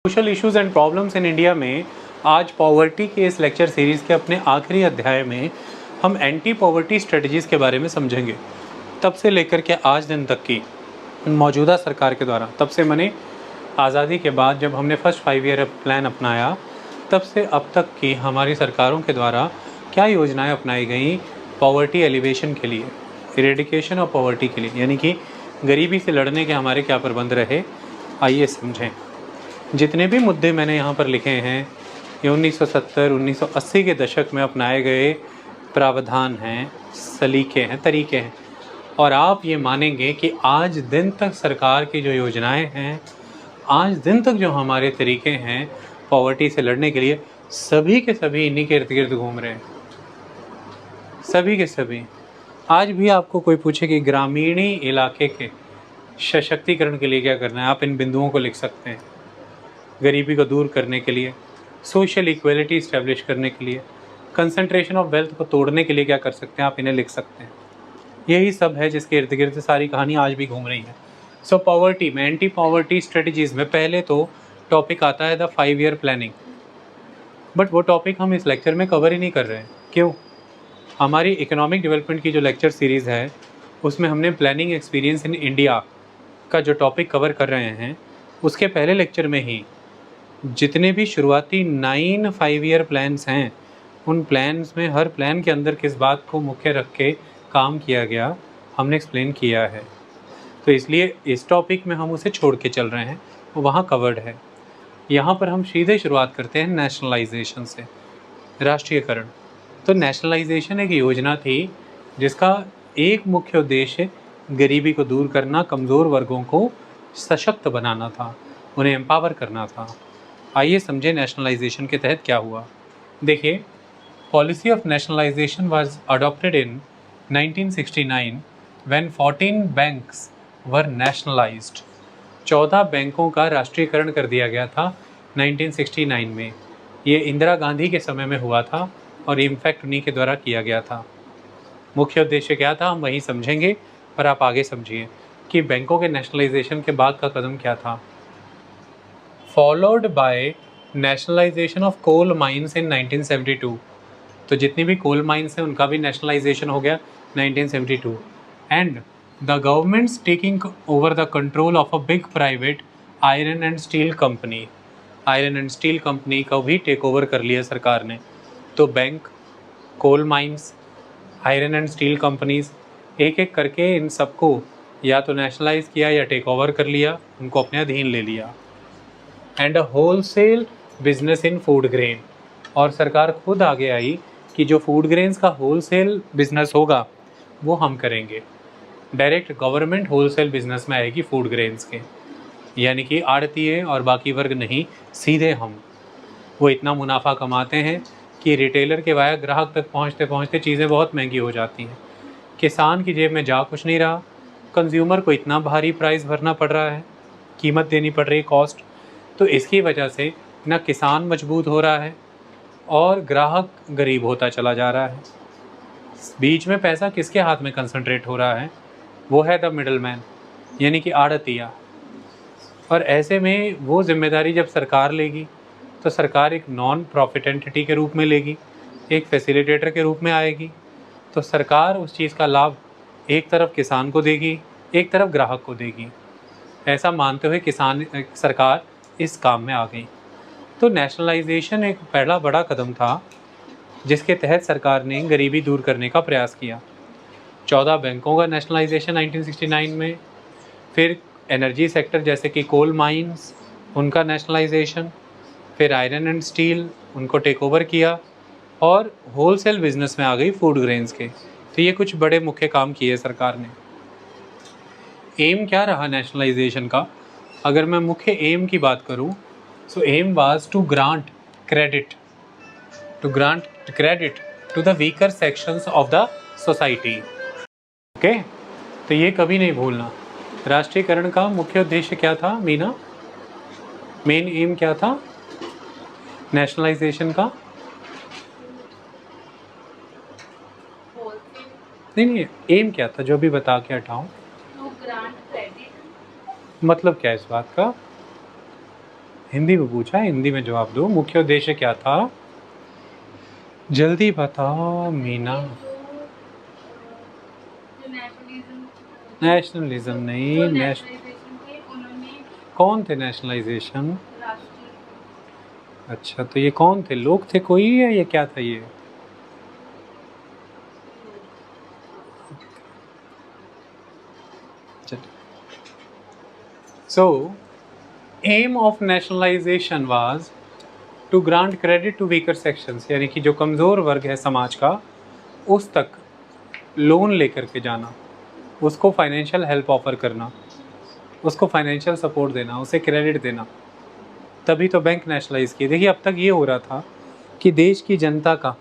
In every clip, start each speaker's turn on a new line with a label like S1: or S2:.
S1: Social issues and problems in India में आज poverty के इस लेक्चर सीरीज़ के अपने आखिरी अध्याय में हम एंटी पॉवर्टी स्ट्रेटजीज़ के बारे में समझेंगे। तब से लेकर के आज दिन तक की मौजूदा सरकार के द्वारा, तब से माने आज़ादी के बाद जब हमने फर्स्ट 5 ईयर प्लान अपनाया, तब से अब तक की हमारी सरकारों के द्वारा क्या योजनाएं अपनाई गई पॉवर्टी एलिवेशन के लिए, इरेडिकेशन ऑफ पॉवर्टी के लिए, यानी कि गरीबी से लड़ने के हमारे क्या प्रबंध रहे, आइए समझें। जितने भी मुद्दे मैंने यहाँ पर लिखे हैं ये 1970-1980 के दशक में अपनाए गए प्रावधान हैं, सलीके हैं, तरीके हैं। और आप ये मानेंगे कि आज दिन तक सरकार की जो योजनाएं हैं, आज दिन तक जो हमारे तरीके हैं पॉवर्टी से लड़ने के लिए, सभी के सभी इन्हीं के इर्द गिर्द घूम रहे हैं, सभी के सभी। आज भी आपको कोई पूछे कि ग्रामीणी इलाके के सशक्तिकरण के लिए क्या करना है, आप इन बिंदुओं को लिख सकते हैं। गरीबी को दूर करने के लिए, सोशल इक्वलिटी इस्टेब्लिश करने के लिए, कंसंट्रेशन ऑफ वेल्थ को तोड़ने के लिए क्या कर सकते हैं, आप इन्हें लिख सकते हैं। यही सब है जिसके इर्द गिर्द सारी कहानी आज भी घूम रही है। सो पॉवर्टी में, एंटी पॉवर्टी स्ट्रेटजीज़ में पहले तो टॉपिक आता है द 5 ईयर प्लानिंग, बट वो टॉपिक हम इस लेक्चर में कवर ही नहीं कर रहे हैं। क्यों? हमारी इकोनॉमिक डेवलपमेंट की जो लेक्चर सीरीज़ है उसमें हमने प्लानिंग एक्सपीरियंस इन इंडिया का जो टॉपिक कवर कर रहे हैं, उसके पहले लेक्चर में ही जितने भी शुरुआती 9 5 ईयर प्लान्स हैं, उन प्लान्स में हर प्लान के अंदर किस बात को मुख्य रख के काम किया गया हमने एक्सप्लेन किया है। तो इसलिए इस टॉपिक में हम उसे छोड़ के चल रहे हैं, वो वहाँ कवर्ड है। यहाँ पर हम सीधे शुरुआत करते हैं नेशनलाइजेशन से, राष्ट्रीयकरण। तो नेशनलाइजेशन एक योजना थी जिसका एक मुख्य उद्देश्य गरीबी को दूर करना, कमज़ोर वर्गों को सशक्त बनाना था, उन्हें एम्पावर करना था। आइए समझें नेशनलाइजेशन के तहत क्या हुआ। देखिए, policy of nationalisation was adopted in 1969 when 14 banks were nationalised. 14 बैंकों का राष्ट्रीयकरण कर दिया गया था 1969 में। ये इंदिरा गांधी के समय में हुआ था और इनफैक्ट उन्हीं के द्वारा किया गया था। मुख्य उद्देश्य क्या था हम वहीं समझेंगे, पर आप आगे समझिए कि बैंकों के नेशनलाइजेशन के बाद का कदम क्या था। Followed by nationalisation of coal mines in 1972। तो जितनी भी कोल माइंस हैं उनका भी नेशनलाइजेशन हो गया 1972। And the government's taking over the control of a big private iron and steel company. Iron and steel company को भी टेक ओवर कर लिया सरकार ने। तो bank, coal mines, iron and steel companies, एक एक करके इन सबको या तो नेशनलाइज किया या टेक ओवर कर लिया, उनको अपने अधीन ले लिया। And a wholesale business in food grain. और सरकार खुद आगे आई कि जो फूड ग्रेन्स का होलसेल बिजनेस होगा वो हम करेंगे। डायरेक्ट गवर्नमेंट होलसेल बिजनेस में आएगी फूड ग्रेन्स के, यानी कि आड़तीय और बाकी वर्ग नहीं, सीधे हम। वो इतना मुनाफा कमाते हैं कि रिटेलर के वाया ग्राहक तक पहुंचते पहुंचते चीज़ें बहुत महंगी हो जाती हैं। किसान की जेब में जा कुछ नहीं रहा, कंज्यूमर को इतना भारी प्राइस भरना पड़ रहा है, कीमत देनी पड़ रही है, कॉस्ट। तो इसकी वजह से ना किसान मजबूत हो रहा है और ग्राहक गरीब होता चला जा रहा है। बीच में पैसा किसके हाथ में कंसंट्रेट हो रहा है? वो है द मिडल मैन, यानी कि आड़तिया। और ऐसे में वो जिम्मेदारी जब सरकार लेगी तो सरकार एक नॉन प्रॉफिट एंटिटी के रूप में लेगी, एक फैसिलिटेटर के रूप में आएगी। तो सरकार उस चीज़ का लाभ एक तरफ किसान को देगी, एक तरफ ग्राहक को देगी। ऐसा मानते हुए सरकार इस काम में आ गई। तो नेशनलाइजेशन एक पहला बड़ा कदम था जिसके तहत सरकार ने गरीबी दूर करने का प्रयास किया। 14 बैंकों का नेशनलाइजेशन 1969 में, फिर एनर्जी सेक्टर जैसे कि कोल माइंस उनका नेशनलाइजेशन, फिर आयरन एंड स्टील उनको टेक ओवर किया, और होलसेल बिजनेस में आ गई फूड ग्रेन्स के। तो ये कुछ बड़े मुख्य काम किए सरकार ने। एम क्या रहा नेशनलाइजेशन का? अगर मैं मुख्य एम की बात करूं, so aim was to grant credit to the weaker sections of the society. Okay, तो ये कभी नहीं भूलना। राष्ट्रीयकरण का मुख्य उद्देश्य क्या था? मीना, मेन एम क्या था नेशनलाइजेशन का? नहीं, एम क्या था जो भी बता के हटाऊं।
S2: To grant credit.
S1: मतलब क्या है इस बात का? हिंदी में पूछा है, हिंदी में जवाब दो। मुख्य उद्देश्य क्या था? जल्दी बताओ मीना। नेशनलिज्म नहीं, कौन थे नेशनलाइजेशन? अच्छा, तो ये कौन थे? लोग थे कोई या ये क्या था ये? So, aim of nationalization was to grant credit to weaker sections, यानी कि जो कमज़ोर वर्ग है समाज का उस तक लोन लेकर के जाना, उसको फाइनेंशियल हेल्प ऑफर करना, उसको फाइनेंशियल सपोर्ट देना, उसे क्रेडिट देना। तभी तो बैंक नेशनलाइज किए। देखिए, अब तक ये हो रहा था कि देश की जनता का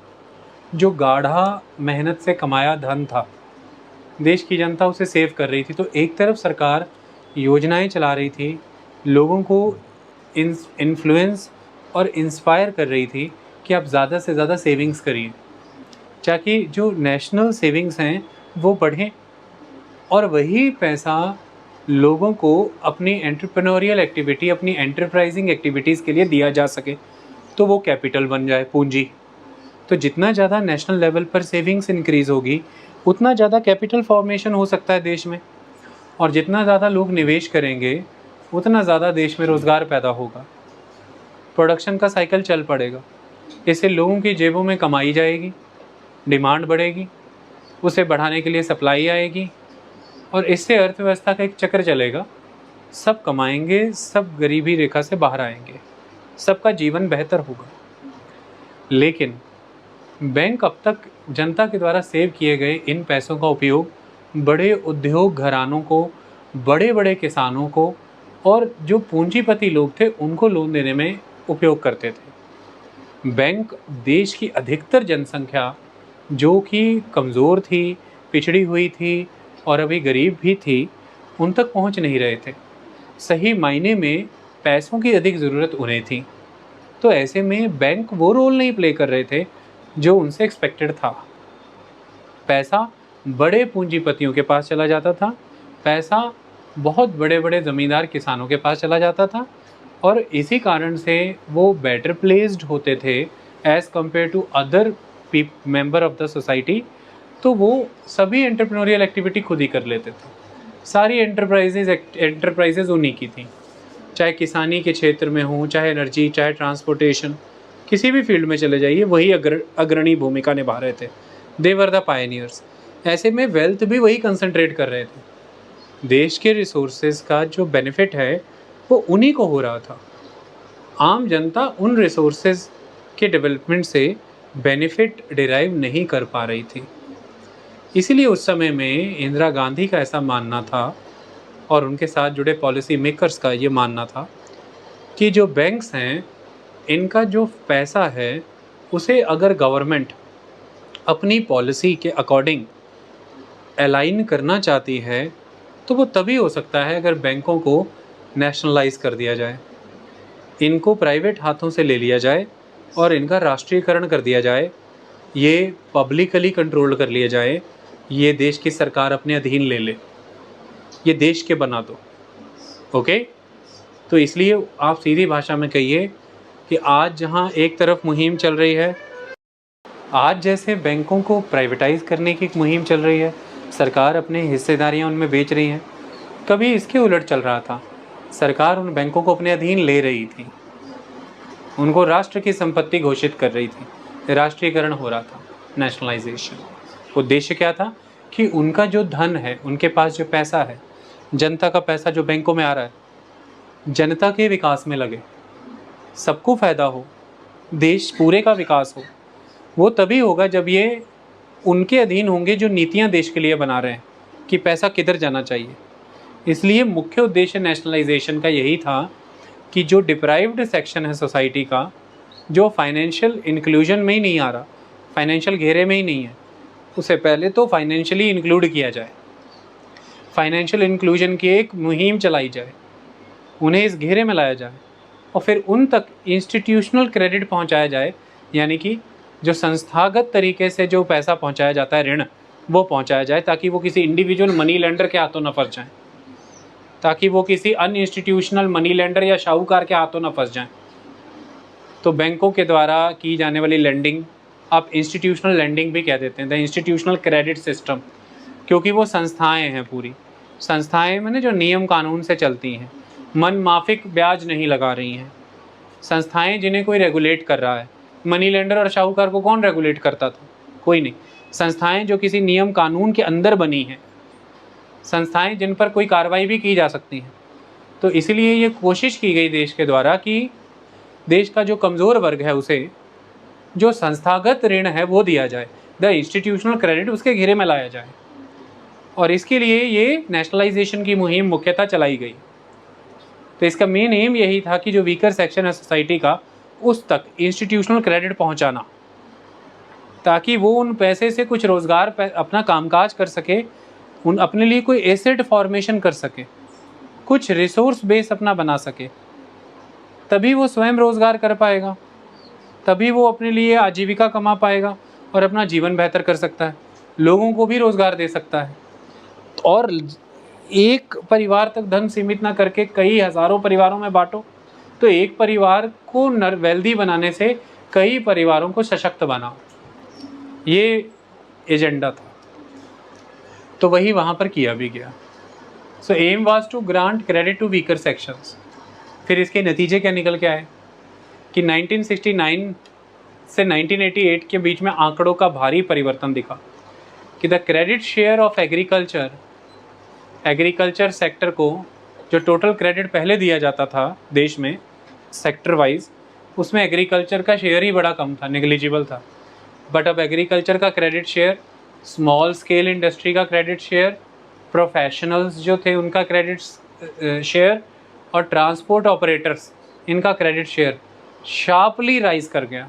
S1: जो गाढ़ा मेहनत से कमाया धन था, देश की जनता उसे सेव कर रही थी। तो एक तरफ सरकार योजनाएं चला रही थी, लोगों को इन्फ्लुएंस और इंस्पायर कर रही थी कि आप ज़्यादा से ज़्यादा सेविंग्स करिए, ताकि जो नेशनल सेविंग्स हैं वो बढ़ें और वही पैसा लोगों को अपनी एंटरप्रेन्योरियल एक्टिविटी, अपनी एंटरप्राइजिंग एक्टिविटीज़ के लिए दिया जा सके, तो वो कैपिटल बन जाए, पूंजी। तो जितना ज़्यादा नेशनल लेवल पर सेविंग्स इंक्रीज़ होगी, उतना ज़्यादा कैपिटल फॉर्मेशन हो सकता है देश में, और जितना ज़्यादा लोग निवेश करेंगे उतना ज़्यादा देश में रोज़गार पैदा होगा, प्रोडक्शन का साइकिल चल पड़ेगा। इससे लोगों की जेबों में कमाई जाएगी, डिमांड बढ़ेगी, उसे बढ़ाने के लिए सप्लाई आएगी, और इससे अर्थव्यवस्था का एक चक्र चलेगा। सब कमाएंगे, सब गरीबी रेखा से बाहर आएंगे, सबका जीवन बेहतर होगा। लेकिन बैंक अब तक जनता के द्वारा सेव किए गए इन पैसों का उपयोग बड़े उद्योग घरानों को, बड़े बड़े किसानों को और जो पूंजीपति लोग थे उनको लोन देने में उपयोग करते थे। बैंक देश की अधिकतर जनसंख्या जो कि कमज़ोर थी, पिछड़ी हुई थी और अभी गरीब भी थी, उन तक पहुंच नहीं रहे थे। सही मायने में पैसों की अधिक ज़रूरत उन्हें थी। तो ऐसे में बैंक वो रोल नहीं प्ले कर रहे थे जो उनसे एक्सपेक्टेड था। पैसा बड़े पूंजीपतियों के पास चला जाता था, पैसा बहुत बड़े बड़े ज़मींदार किसानों के पास चला जाता था, और इसी कारण से वो बेटर प्लेस्ड होते थे as compare to other member of the society. तो वो सभी एंटरप्रेन्योरियल एक्टिविटी खुद ही कर लेते थे। सारी एंटरप्राइजेज उन्हीं की थी, चाहे किसानी के क्षेत्र में हो, चाहे एनर्जी, चाहे ट्रांसपोर्टेशन, किसी भी फील्ड में चले जाइए, वही अग्रणी भूमिका निभा रहे थे। दे वर द पायनियर्स। ऐसे में वेल्थ भी वही कंसंट्रेट कर रहे थे। देश के रिसोर्सेज का जो बेनिफिट है वो उन्हीं को हो रहा था। आम जनता उन रिसोर्सेज के डेवलपमेंट से बेनिफिट डिराइव नहीं कर पा रही थी। इसीलिए उस समय में इंदिरा गांधी का ऐसा मानना था और उनके साथ जुड़े पॉलिसी मेकर्स का ये मानना था कि जो बैंक्स हैं, इनका जो पैसा है उसे अगर गवर्नमेंट अपनी पॉलिसी के अकॉर्डिंग अलाइन करना चाहती है तो वो तभी हो सकता है अगर बैंकों को नेशनलाइज कर दिया जाए, इनको प्राइवेट हाथों से ले लिया जाए और इनका राष्ट्रीयकरण कर दिया जाए, ये पब्लिकली कंट्रोल कर लिया जाए, ये देश की सरकार अपने अधीन ले ले, ये देश के बना दो। ओके, तो इसलिए आप सीधी भाषा में कहिए कि आज जहां एक तरफ मुहिम चल रही है, आज जैसे बैंकों को प्राइवेटाइज करने की एक मुहिम चल रही है, सरकार अपनी हिस्सेदारियां उनमें बेच रही है, कभी इसके उलट चल रहा था। सरकार उन बैंकों को अपने अधीन ले रही थी, उनको राष्ट्र की संपत्ति घोषित कर रही थी, राष्ट्रीयकरण हो रहा था, नेशनलाइजेशन। उद्देश्य क्या था कि उनका जो धन है, उनके पास जो पैसा है, जनता का पैसा जो बैंकों में आ रहा है, जनता के विकास में लगे, सबको फ़ायदा हो, देश पूरे का विकास हो। वो तभी होगा जब ये उनके अधीन होंगे जो नीतियाँ देश के लिए बना रहे हैं कि पैसा किधर जाना चाहिए। इसलिए मुख्य उद्देश्य नेशनलाइजेशन का यही था कि जो डिप्राइव्ड सेक्शन है सोसाइटी का, जो फाइनेंशियल इंक्लूजन में ही नहीं आ रहा, फाइनेंशियल घेरे में ही नहीं है, उसे पहले तो फाइनेंशियली इंक्लूड किया जाए, फाइनेंशियल इंक्लूजन की एक मुहिम चलाई जाए, उन्हें इस घेरे में लाया जाए और फिर उन तक इंस्टीट्यूशनल क्रेडिट पहुंचाया जाए, यानी कि जो संस्थागत तरीके से जो पैसा पहुंचाया जाता है, ऋण, वो पहुंचाया जाए, ताकि वो किसी इंडिविजुअल मनी लेंडर के हाथों न फंस जाए। ताकि वो किसी अनइंस्टीट्यूशनल मनी लेंडर या शाहूकार के हाथों ना फंस जाएं। तो बैंकों के द्वारा की जाने वाली लेंडिंग आप इंस्टीट्यूशनल लेंडिंग भी कह देते हैं, द इंस्टीट्यूशनल क्रेडिट सिस्टम, क्योंकि वो संस्थाएं हैं, पूरी संस्थाएं मैंने जो नियम कानून से चलती हैं, मन माफिक ब्याज नहीं लगा रही हैं, संस्थाएं जिन्हें कोई रेगुलेट कर रहा है। मनी लेंडर और शाहूकार को कौन रेगुलेट करता था? कोई नहीं। संस्थाएं जो किसी नियम कानून के अंदर बनी हैं, संस्थाएं जिन पर कोई कार्रवाई भी की जा सकती हैं। तो इसलिए ये कोशिश की गई देश के द्वारा कि देश का जो कमज़ोर वर्ग है उसे जो संस्थागत ऋण है वो दिया जाए, द इंस्टीट्यूशनल क्रेडिट उसके घेरे में लाया जाए। और इसके लिए ये नेशनलाइजेशन की मुहिम मुख्यतः चलाई गई। तो इसका मेन एम यही था कि जो वीकर सेक्शन है सोसाइटी का, उस तक इंस्टीट्यूशनल क्रेडिट पहुंचाना, ताकि वो उन पैसे से कुछ रोज़गार अपना कामकाज कर सके, उन अपने लिए कोई एसेट फॉर्मेशन कर सके, कुछ रिसोर्स बेस अपना बना सके। तभी वो स्वयं रोज़गार कर पाएगा, तभी वो अपने लिए आजीविका कमा पाएगा और अपना जीवन बेहतर कर सकता है, लोगों को भी रोज़गार दे सकता है। और एक परिवार तक धन सीमित ना करके कई हज़ारों परिवारों में बांटो, तो एक परिवार को वेल्दी बनाने से कई परिवारों को सशक्त बनाओ, ये एजेंडा था। तो वही वहाँ पर किया भी गया। So aim was to grant credit to weaker sections. फिर इसके नतीजे क्या निकल के आए कि 1969 से 1988 के बीच में आंकड़ों का भारी परिवर्तन दिखा कि the credit share of agriculture sector को जो टोटल क्रेडिट पहले दिया जाता था देश में सेक्टर वाइज, उसमें एग्रीकल्चर का शेयर ही बड़ा कम था, नेग्लिजिबल था। बट अब एग्रीकल्चर का credit share, small scale industry का क्रेडिट शेयर, प्रोफेशनल्स जो थे उनका क्रेडिट शेयर और ट्रांसपोर्ट ऑपरेटर्स इनका क्रेडिट शेयर शार्पली राइज कर गया।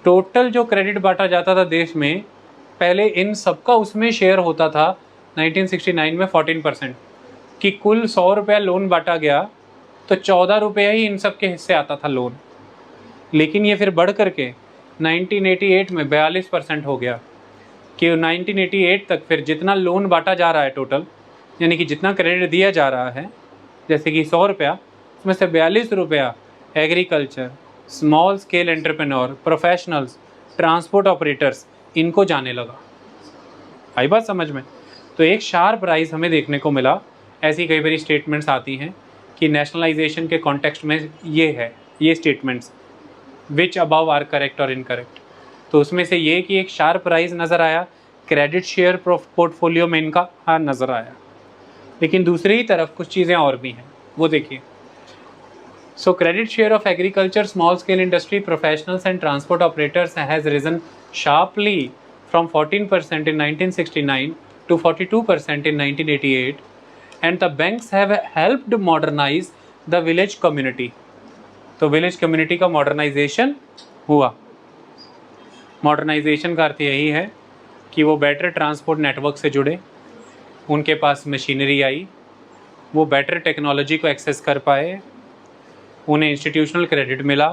S1: टोटल जो क्रेडिट बांटा जाता था देश में, पहले इन सबका उसमें शेयर होता था 1969 में 14%, कि कुल 100 रुपया लोन बांटा गया तो 14 रुपया ही इन सब के हिस्से आता था लोन। लेकिन ये फिर बढ़ करके 1988 में 42% हो गया, कि 1988 तक फिर जितना लोन बांटा जा रहा है टोटल, यानी कि जितना क्रेडिट दिया जा रहा है, जैसे कि 100 रुपया, उसमें से 42 रुपया agriculture, small scale entrepreneur, professionals, transport operators, इनको जाने लगा। आई बात समझ में? तो एक शार्प राइज हमें देखने को मिला। ऐसी कई बारी स्टेटमेंट्स आती हैं कि नेशनलाइजेशन के कॉन्टेक्स्ट में ये है, ये statements which above are correct और इनकरेक्ट। तो उसमें से ये कि एक शार्प राइज नज़र आया क्रेडिट शेयर पोर्टफोलियो में इनका, हाँ नज़र आया। लेकिन दूसरी ही तरफ कुछ चीज़ें और भी हैं, वो देखिए। So credit share of agriculture, small scale industry, professionals and transport operators has risen sharply from 14% in 1969 to 42% in 1988, and the banks have helped modernize the village community. तो विलेज कम्युनिटी का मॉडर्नाइजेशन हुआ। Modernisation का अर्थ यही है कि वो better transport network से जुड़े, उनके पास मशीनरी आई, वो बेटर टेक्नोलॉजी को एक्सेस कर पाए, उन्हें इंस्टीट्यूशनल क्रेडिट मिला,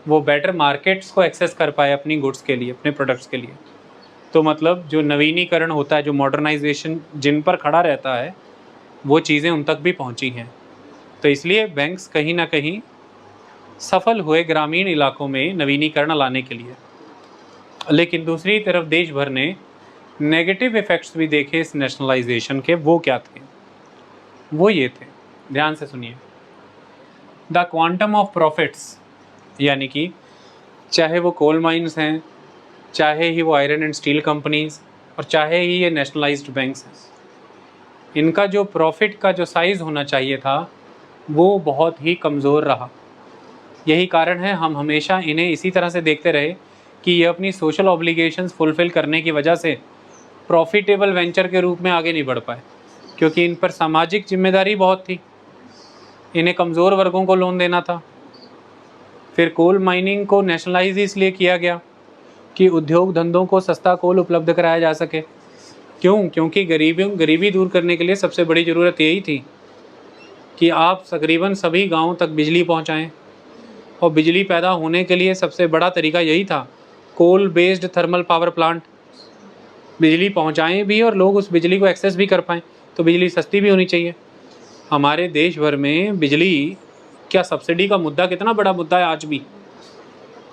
S1: वो बेटर मार्केट्स को एक्सेस कर पाए अपनी गुड्स के लिए, अपने प्रोडक्ट्स के लिए। तो मतलब जो नवीनीकरण होता है, जो मॉडर्नाइजेशन जिन पर खड़ा रहता है, वो चीज़ें उन तक भी पहुंची हैं। तो इसलिए बैंक्स कहीं ना कहीं सफल हुए ग्रामीण इलाकों में नवीनीकरण लाने के लिए। लेकिन दूसरी तरफ देश भर ने नेगेटिव इफ़ेक्ट्स भी देखे इस नेशनलाइजेशन के। वो क्या थे? वो ये थे, ध्यान से सुनिए। द क्वांटम ऑफ प्रॉफिट्स, यानी कि चाहे वो कोल माइंस हैं, चाहे ही वो आयरन एंड स्टील कंपनीज, और चाहे ही ये नेशनलाइज्ड बैंक्स हैं, इनका जो प्रॉफिट का जो साइज़ होना चाहिए था वो बहुत ही कमज़ोर रहा। यही कारण है हम हमेशा इन्हें इसी तरह से देखते रहे कि ये अपनी सोशल ऑब्लिगेशंस फुलफ़िल करने की वजह से प्रॉफिटेबल वेंचर के रूप में आगे नहीं बढ़ पाए, क्योंकि इन पर सामाजिक जिम्मेदारी बहुत थी। इन्हें कमज़ोर वर्गों को लोन देना था। फिर कोल माइनिंग को नेशनलाइज इसलिए किया गया कि उद्योग धंधों को सस्ता कोल उपलब्ध कराया जा सके। क्यों? क्योंकि गरीबी दूर करने के लिए सबसे बड़ी ज़रूरत यही थी कि आप तकरीबन सभी गाँवों तक बिजली पहुँचाएँ, और बिजली पैदा होने के लिए सबसे बड़ा तरीका यही था, coal based thermal power plant. बिजली पहुंचाएं भी और लोग उस बिजली को एक्सेस भी कर पाएँ, तो बिजली सस्ती भी होनी चाहिए। हमारे देश भर में बिजली क्या सब्सिडी का मुद्दा कितना बड़ा मुद्दा है आज भी।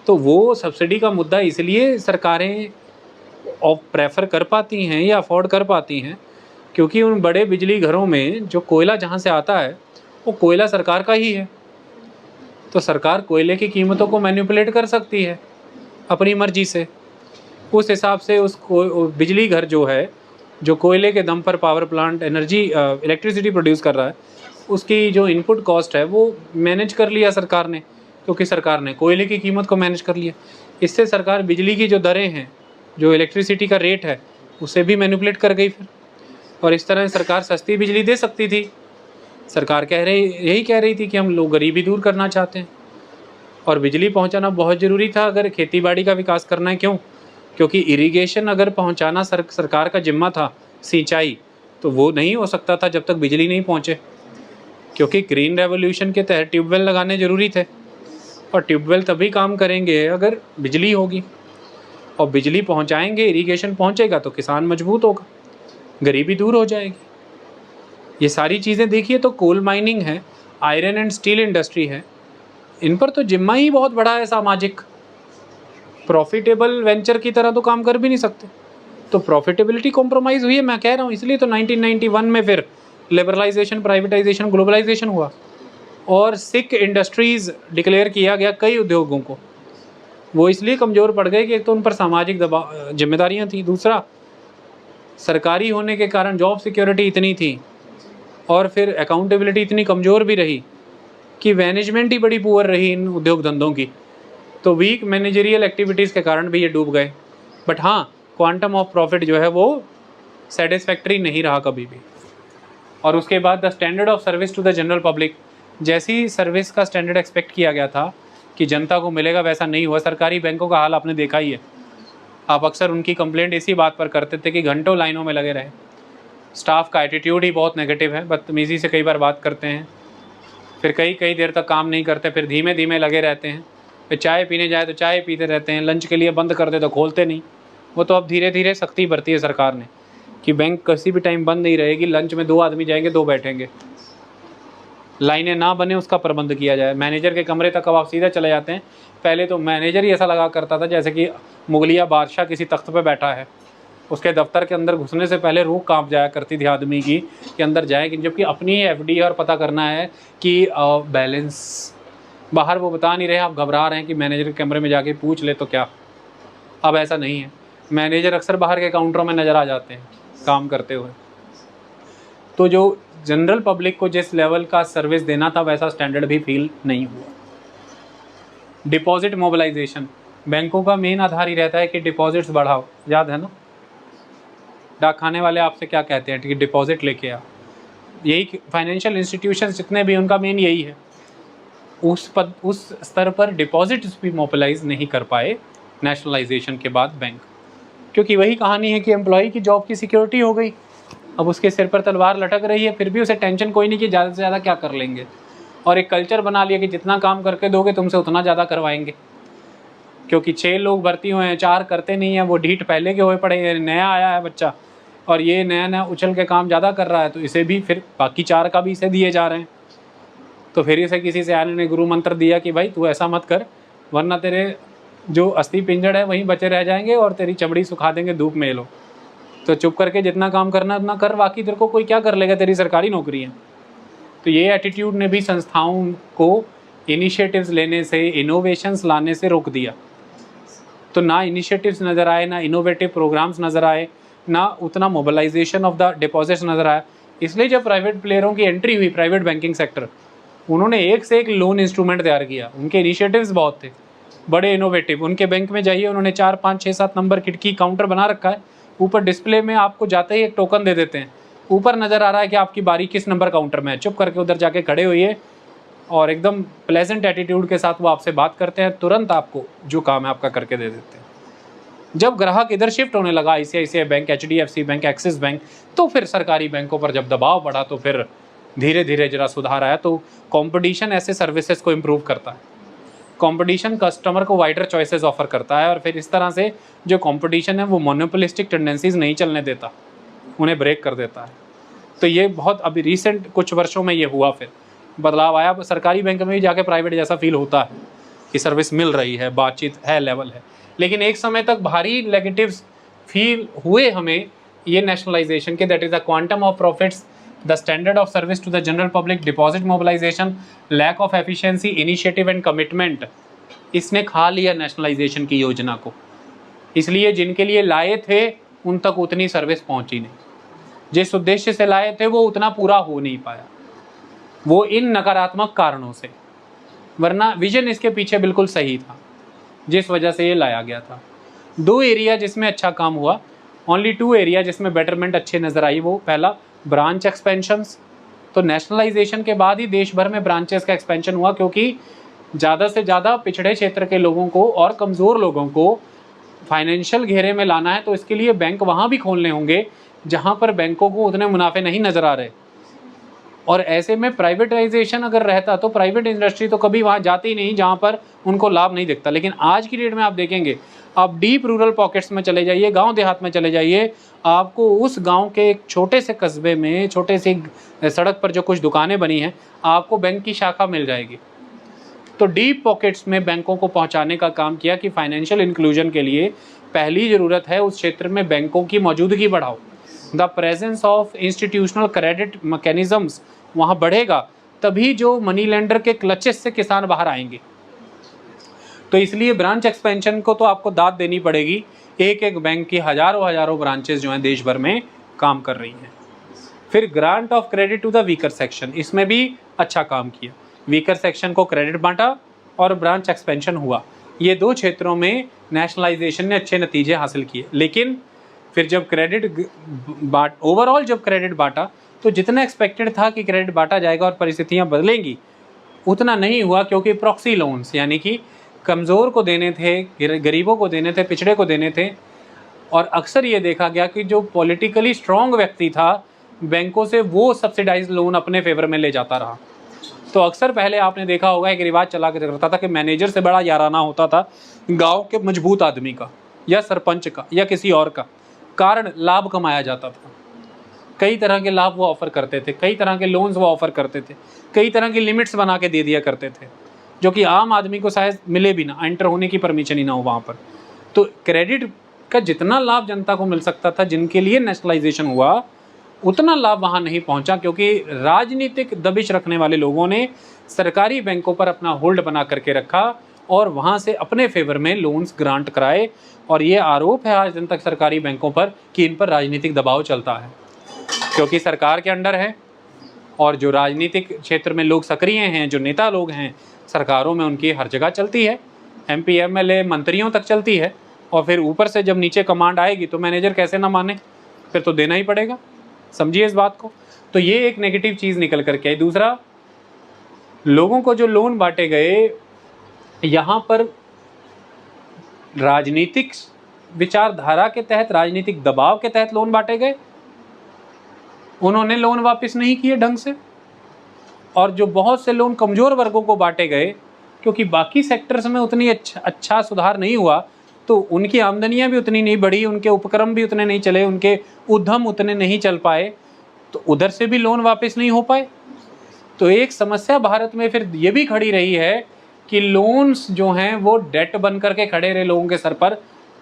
S1: तो वो सब्सिडी का मुद्दा इसलिए सरकारें प्रेफर कर पाती हैं या अफोर्ड कर पाती हैं क्योंकि उन बड़े बिजली घरों में जो कोयला जहाँ से आता है वो कोयला सरकार का ही है। तो सरकार कोयले की कीमतों को मैनिपुलेट कर सकती है अपनी मर्जी से। उस हिसाब से उस बिजली घर जो है, जो कोयले के दम पर power plant energy electricity produce कर रहा है, उसकी जो इनपुट कॉस्ट है वो मैनेज कर लिया सरकार ने, क्योंकि सरकार ने कोयले की कीमत को मैनेज कर लिया। इससे सरकार बिजली की जो दरें हैं, जो इलेक्ट्रिसिटी का रेट है, उसे भी मैनिपुलेट कर गई फिर। और इस तरह सरकार सस्ती बिजली दे सकती थी। सरकार यही कह रही थी कि हम लोग गरीबी दूर करना चाहते हैं और बिजली पहुंचाना बहुत ज़रूरी था अगर खेतीबाड़ी का विकास करना है। क्यों? क्योंकि इरिगेशन अगर पहुंचाना सरकार का जिम्मा था, सिंचाई, तो वो नहीं हो सकता था जब तक बिजली नहीं पहुंचे। क्योंकि ग्रीन रेवोल्यूशन के तहत ट्यूबवेल लगाने ज़रूरी थे और ट्यूबवेल तभी काम करेंगे अगर बिजली होगी, और बिजली पहुंचाएंगे, इरिगेशन पहुंचेगा तो किसान मजबूत होगा, गरीबी दूर हो जाएगी। ये सारी चीज़ें देखिए तो कोल माइनिंग है, आयरन एंड स्टील इंडस्ट्री है, इन पर तो जिम्मा ही बहुत बड़ा है सामाजिक। प्रॉफिटेबल वेंचर की तरह तो काम कर भी नहीं सकते, तो प्रॉफिटेबिलिटी कॉम्प्रोमाइज़ हुई है। मैं कह रहा हूँ इसलिए तो 1991 में फिर लिबरलाइजेशन, प्राइवेटाइजेशन, ग्लोबलाइजेशन हुआ और सिक इंडस्ट्रीज़ डिक्लेयर किया गया कई उद्योगों को। वो इसलिए कमज़ोर पड़ गए कि एक तो उन पर सामाजिक दबाव जिम्मेदारियाँ थी, दूसरा सरकारी होने के कारण जॉब सिक्योरिटी इतनी थी और फिर अकाउंटेबिलिटी इतनी कमज़ोर भी रही कि मैनेजमेंट ही बड़ी पुअर रही इन उद्योग धंधों की। तो वीक मैनेजरियल एक्टिविटीज़ के कारण भी ये डूब गए। बट हाँ, क्वांटम ऑफ प्रॉफिट जो है वो सेटिस्फैक्ट्री नहीं रहा कभी भी। और उसके बाद the standard of service to the general public, जैसी सर्विस का स्टैंडर्ड एक्सपेक्ट किया गया था कि जनता को मिलेगा, वैसा नहीं हुआ। सरकारी बैंकों का हाल आपने देखा ही है। आप अक्सर उनकी कंप्लेंट इसी बात पर करते थे कि घंटों लाइनों में लगे रहे। स्टाफ का एटीट्यूड ही बहुत नेगेटिव है, बदतमीज़ी से कई बार बात करते हैं, फिर कई देर तक काम नहीं करते, फिर धीमे धीमे लगे रहते हैं, फिर चाय पीने जाए तो चाय पीते रहते हैं, लंच के लिए बंद कर दे तो खोलते नहीं। वो तो अब धीरे धीरे सख्ती बरती है सरकार ने कि बैंक किसी भी टाइम बंद नहीं रहेगी, लंच में 2 आदमी जाएंगे, 2 बैठेंगे, लाइनें ना बने उसका प्रबंध किया जाए। मैनेजर के कमरे तक अब आप सीधा चले जाते हैं। पहले तो मैनेजर ही ऐसा लगा करता था जैसे कि मुगलिया बादशाह किसी तख्त पे बैठा है। उसके दफ्तर के अंदर घुसने से पहले रूह कांप जाया करती थी आदमी की कि अंदर जाए कि जबकि अपनी एफडी है और पता करना है कि बैलेंस। बाहर वो बता नहीं रहे, आप घबरा रहे हैं कि मैनेजर के कमरे में जाके पूछ ले तो क्या। अब ऐसा नहीं है, मैनेजर अक्सर बाहर के काउंटरों में नज़र आ जाते हैं काम करते हुए। तो जो जनरल पब्लिक को जिस लेवल का सर्विस देना था वैसा स्टैंडर्ड भी फील नहीं हुआ। डिपॉजिट मोबिलाइजेशन, बैंकों का मेन आधार ही रहता है कि डिपॉजिट्स बढ़ाओ, याद है ना। डाक खाने वाले आपसे क्या कहते हैं कि डिपॉजिट लेके आ, यही फाइनेंशियल इंस्टीट्यूशंस जितने भी उनका मेन यही है। उस स्तर पर डिपॉजिट्स भी मोबिलाइज नहीं कर पाए नेशनलाइजेशन के बाद बैंक, क्योंकि वही कहानी है कि एम्प्लॉय की जॉब की सिक्योरिटी हो गई, अब उसके सिर पर तलवार लटक रही है, फिर भी उसे टेंशन कोई नहीं कि ज़्यादा से ज़्यादा क्या कर लेंगे। और एक कल्चर बना लिया कि जितना काम करके दोगे तुमसे उतना ज़्यादा करवाएंगे, क्योंकि 6 लोग भर्ती हुए हैं, 4 करते नहीं हैं, वो ढीठ पहले के हुए पड़े हैं, नया आया है बच्चा और ये नया उछल के काम ज़्यादा कर रहा है, तो इसे भी फिर बाकी 4 का भी इसे दिए जा रहे हैं। तो फिर इसे किसी से आने ने गुरु मंत्र दिया कि भाई तू ऐसा मत कर, वरना तेरे जो अस्थि पिंजड़ है वहीं बचे रह जाएंगे और तेरी चमड़ी सुखा देंगे धूप में लो। तो चुप करके जितना काम करना उतना कर, बाकी तेरे को कोई क्या कर लेगा, तेरी सरकारी नौकरी है। तो ये एटीट्यूड ने भी संस्थाओं को इनिशिएटिव्स लेने से, इनोवेशंस लाने से रोक दिया। तो ना इनिशिएटिव्स नज़र आए, ना इनोवेटिव प्रोग्राम्स नज़र आए, ना उतना मोबिलाइजेशन ऑफ द डिपॉजिट्स नज़र आया। इसलिए जब प्राइवेट प्लेयरों की एंट्री हुई प्राइवेट बैंकिंग सेक्टर, उन्होंने एक से एक लोन इंस्ट्रूमेंट तैयार किया। उनके इनिशिएटिव्स बहुत थे, बड़े इनोवेटिव। उनके बैंक में जाइए, उन्होंने 4, 5, 6, 7 नंबर खिड़की काउंटर बना रखा है, ऊपर डिस्प्ले में आपको जाते ही एक टोकन दे देते हैं, ऊपर नज़र आ रहा है कि आपकी बारी किस नंबर काउंटर में है। चुप करके उधर जाके खड़े होइए और एकदम प्लेजेंट एटीट्यूड के साथ वो आपसे बात करते हैं, तुरंत आपको जो काम है आपका करके दे देते हैं। जब ग्राहक इधर शिफ्ट होने लगा, ICICI bank, HDFC bank, axis bank, तो फिर सरकारी बैंकों पर जब दबाव बढ़ा तो फिर धीरे धीरे जरा सुधार आया। तो कंपटीशन ऐसे सर्विसेज को इम्प्रूव करता है, कंपटीशन कस्टमर को वाइडर चॉइसेस ऑफर करता है, और फिर इस तरह से जो कंपटीशन है वो मोनोपोलिस्टिक टेंडेंसीज नहीं चलने देता, उन्हें ब्रेक कर देता है। तो ये बहुत अभी रिसेंट कुछ वर्षों में ये हुआ, फिर बदलाव आया। सरकारी बैंक में भी जाके प्राइवेट जैसा फील होता है कि सर्विस मिल रही है, बातचीत है, लेवल है। लेकिन एक समय तक भारी नेगेटिव्स फील हुए हमें ये नेशनलाइजेशन के, that is the quantum of profits, the standard of service to the general public, deposit mobilisation, lack of efficiency, initiative and commitment. इसने खा लिया नेशनलाइजेशन की योजना को। इसलिए जिनके लिए लाए थे उन तक उतनी सर्विस पहुंची नहीं, जिस उद्देश्य से लाए थे वो उतना पूरा हो नहीं पाया, वो इन नकारात्मक कारणों से। वरना विजन इसके पीछे बिल्कुल सही था, जिस वजह से ये लाया गया था। 2 एरिया जिसमें अच्छा काम हुआ, ओनली 2 एरिया जिसमें बेटरमेंट अच्छे नज़र आई, वो पहला ब्रांच एक्सपेंशंस। तो नेशनलाइजेशन के बाद ही देश भर में ब्रांचेस का एक्सपेंशन हुआ, क्योंकि ज़्यादा से ज़्यादा पिछड़े क्षेत्र के लोगों को और कमज़ोर लोगों को फाइनेंशियल घेरे में लाना है, तो इसके लिए बैंक वहाँ भी खोलने होंगे जहाँ पर बैंकों को उतने मुनाफे नहीं नज़र आ रहे। और ऐसे में प्राइवेटाइजेशन अगर रहता तो प्राइवेट इंडस्ट्री तो कभी वहाँ जाती ही नहीं जहाँ पर उनको लाभ नहीं दिखता। लेकिन आज की डेट में आप देखेंगे, आप डीप रूरल पॉकेट्स में चले जाइए, गांव देहात में चले जाइए, आपको उस गांव के एक छोटे से कस्बे में, छोटे से सड़क पर जो कुछ दुकानें बनी हैं, आपको बैंक की शाखा मिल जाएगी। तो डीप पॉकेट्स में बैंकों को पहुंचाने का काम किया कि फाइनेंशियल इंक्लूजन के लिए पहली ज़रूरत है उस क्षेत्र में बैंकों की मौजूदगी बढ़ाओ। The presence of institutional credit mechanisms वहाँ बढ़ेगा, तभी जो मनी लेंडर के क्लचेस से किसान बाहर आएंगे। तो इसलिए ब्रांच एक्सपेंशन को तो आपको दाद देनी पड़ेगी। एक एक बैंक की हज़ारों ब्रांचेस जो हैं देश भर में काम कर रही हैं। फिर grant of credit to the weaker section, इसमें भी अच्छा काम किया। वीकर सेक्शन को क्रेडिट बांटा और ब्रांच एक्सपेंशन हुआ। ये 2 क्षेत्रों में नेशनलाइजेशन ने अच्छे नतीजे हासिल किए। लेकिन फिर जब क्रेडिट ओवरऑल जब क्रेडिट बांटा, तो जितना एक्सपेक्टेड था कि क्रेडिट बांटा जाएगा और परिस्थितियां बदलेंगी, उतना नहीं हुआ, क्योंकि प्रॉक्सी लोन्स यानी कि कमज़ोर को देने थे, गरीबों को देने थे, पिछड़े को देने थे। और अक्सर ये देखा गया कि जो पॉलिटिकली स्ट्रॉन्ग व्यक्ति था, बैंकों से वो सब्सिडाइज लोन अपने फेवर में ले जाता रहा। तो अक्सर पहले आपने देखा होगा, एक रिवाज चला करता था कि मैनेजर से बड़ा याराना होता था गांव के मजबूत आदमी का या सरपंच का या किसी और का, कारण लाभ कमाया जाता था। कई तरह के लाभ वो ऑफ़र करते थे, कई तरह के लोन्स वो ऑफ़र करते थे, कई तरह की लिमिट्स बना के दे दिया करते थे, जो कि आम आदमी को शायद मिले भी ना, एंटर होने की परमिशन ही ना हो वहाँ पर। तो क्रेडिट का जितना लाभ जनता को मिल सकता था, जिनके लिए नेशनलाइजेशन हुआ, उतना लाभ वहाँ नहीं पहुँचा, क्योंकि राजनीतिक दबिश रखने वाले लोगों ने सरकारी बैंकों पर अपना होल्ड बना करके रखा और वहाँ से अपने फेवर में लोन्स ग्रांट कराए। और ये आरोप है आज दिन तक सरकारी बैंकों पर कि इन पर राजनीतिक दबाव चलता है, क्योंकि सरकार के अंडर है और जो राजनीतिक क्षेत्र में लोग सक्रिय हैं, जो नेता लोग हैं, सरकारों में उनकी हर जगह चलती है, MP MLA मंत्रियों तक चलती है। और फिर ऊपर से जब नीचे कमांड आएगी तो मैनेजर कैसे ना माने, फिर तो देना ही पड़ेगा। समझिए इस बात को। तो ये एक नेगेटिव चीज़ निकल करके आई। दूसरा, लोगों को जो लोन बांटे गए, यहाँ पर राजनीतिक विचारधारा के तहत, राजनीतिक दबाव के तहत लोन बांटे गए। उन्होंने लोन वापस नहीं किए ढंग से। और जो बहुत से लोन कमज़ोर वर्गों को बांटे गए, क्योंकि बाकी सेक्टर्स में उतनी अच्छा सुधार नहीं हुआ, तो उनकी आमदनियां भी उतनी नहीं बढ़ी, उनके उपक्रम भी उतने नहीं चले, उनके उद्यम उतने नहीं चल पाए, तो उधर से भी लोन वापस नहीं हो पाए। तो एक समस्या भारत में फिर ये भी खड़ी रही है कि लोन्स जो हैं वो डेट बन करके खड़े रहे लोगों के सर पर,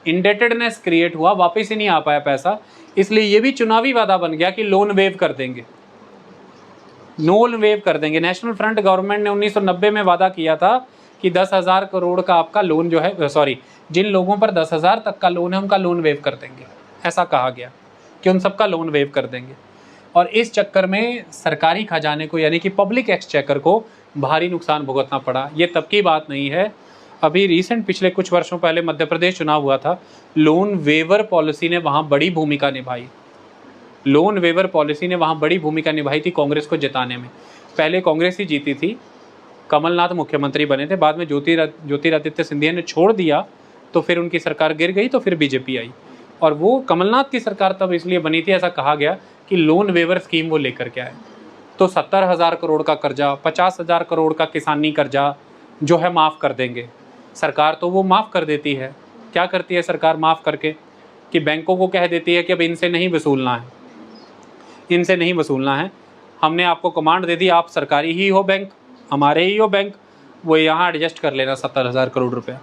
S1: इंडेटेडनेस क्रिएट हुआ, वापस ही नहीं आ पाया पैसा। इसलिए ये भी चुनावी वादा बन गया कि लोन वेव कर देंगे, लोन वेव कर देंगे। नेशनल फ्रंट गवर्नमेंट ने 1990 में वादा किया था कि 10,000 करोड़ का आपका लोन जो है, जिन लोगों पर 10,000 तक का लोन है उनका लोन वेव कर देंगे। ऐसा कहा गया कि उन सबका लोन वेव कर देंगे। और इस चक्कर में सरकारी खजाने को, यानी कि पब्लिक एक्सचेकर को भारी नुकसान भुगतना पड़ा। ये तब की बात नहीं है, अभी रिसेंट पिछले कुछ वर्षों पहले मध्य प्रदेश चुनाव हुआ था, लोन वेवर पॉलिसी ने वहाँ बड़ी भूमिका निभाई। लोन वेवर पॉलिसी ने वहाँ बड़ी भूमिका निभाई थी कांग्रेस को जिताने में। पहले कांग्रेस ही जीती थी, कमलनाथ मुख्यमंत्री बने थे, बाद में ज्योतिरादित्य सिंधिया ने छोड़ दिया, तो फिर उनकी सरकार गिर गई, तो फिर बीजेपी आई। और वो कमलनाथ की सरकार तब इसलिए बनी थी, ऐसा कहा गया कि लोन वेवर स्कीम वो लेकर के आए। तो 70,000 करोड़ का कर्जा, 50,000 करोड़ का किसानी कर्जा जो है माफ़ कर देंगे। सरकार तो वो माफ़ कर देती है। क्या करती है सरकार माफ़ करके? कि बैंकों को कह देती है कि अब इनसे नहीं वसूलना है। इनसे नहीं वसूलना है। हमने आपको कमांड दे दी, आप सरकारी ही हो बैंक, हमारे ही हो बैंक, वो यहाँ एडजस्ट कर लेना 70,000 करोड़ रुपया।